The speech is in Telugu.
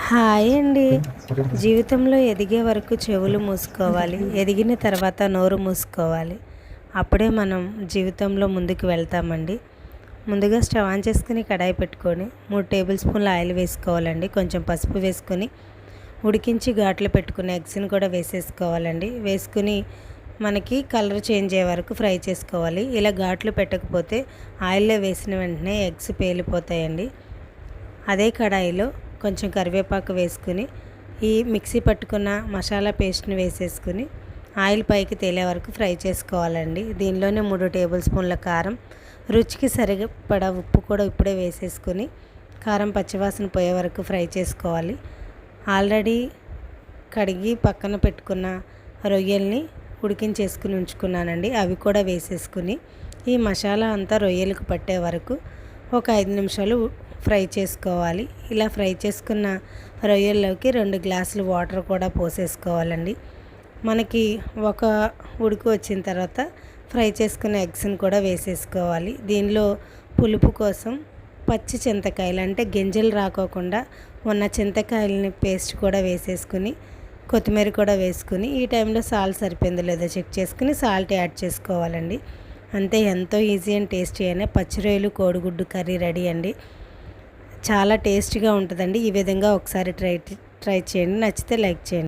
హాయ్ అండి. జీవితంలో ఎదిగే వరకు చెవులు మూసుకోవాలి, ఎదిగిన తర్వాత నోరు మూసుకోవాలి. అప్పుడే మనం జీవితంలో ముందుకు వెళ్తామండి. ముందుగా స్టవ్ ఆన్ చేసుకుని కడాయి పెట్టుకొని 3 టేబుల్ స్పూన్ల ఆయిల్ వేసుకోవాలండి. కొంచెం పసుపు వేసుకొని ఉడికించి ఘాట్లు పెట్టుకుని ఎగ్స్ని కూడా వేసేసుకోవాలండి. వేసుకుని మనకి కలర్ చేంజ్ అయ్యే వరకు ఫ్రై చేసుకోవాలి. ఇలా ఘాట్లు పెట్టకపోతే ఆయిల్లో వేసిన వెంటనే ఎగ్స్ పేలిపోతాయండి. అదే కడాయిలో కొంచెం కరివేపాకు వేసుకుని ఈ మిక్సీ పట్టుకున్న మసాలా పేస్ట్ని వేసేసుకుని ఆయిల్ పైకి తేలే వరకు ఫ్రై చేసుకోవాలండి. దీనిలోనే 3 టేబుల్ స్పూన్ల కారం, రుచికి సరిపడా ఉప్పు కూడా ఇప్పుడే వేసేసుకుని కారం పచ్చివాసన పోయే వరకు ఫ్రై చేసుకోవాలి. ఆల్రెడీ కడిగి పక్కన పెట్టుకున్న రొయ్యల్ని ఉడికించేసుకుని ఉంచుకున్నానండి. అవి కూడా వేసేసుకుని ఈ మసాలా అంతా రొయ్యలకు పట్టే వరకు ఒక 5 నిమిషాలు ఫ్రై చేసుకోవాలి. ఇలా ఫ్రై చేసుకున్న రొయ్యల్లోకి 2 గ్లాసులు వాటర్ కూడా పోసేసుకోవాలండి. మనకి ఒక ఉడికి వచ్చిన తర్వాత ఫ్రై చేసుకున్న ఎగ్స్ని కూడా వేసేసుకోవాలి. దీనిలో పులుపు కోసం పచ్చి చింతకాయలు అంటే గింజలు రాకోకుండా ఉన్న చింతకాయలని పేస్ట్ కూడా వేసేసుకుని కొత్తిమీర కూడా వేసుకుని ఈ టైంలో సాల్ట్ సరిపోయిందో లేదో చెక్ చేసుకుని సాల్ట్ యాడ్ చేసుకోవాలండి. అంతే, ఎంతో ఈజీ అండ్ టేస్టీ అయిన పచ్చి రొయ్యలు కోడిగుడ్డు కర్రీ రెడీ అండి. చాలా టేస్టీగా ఉంటుందండి. ఈ విధంగా ఒకసారి ట్రై చేయండి. నచ్చితే లైక్ చేయండి.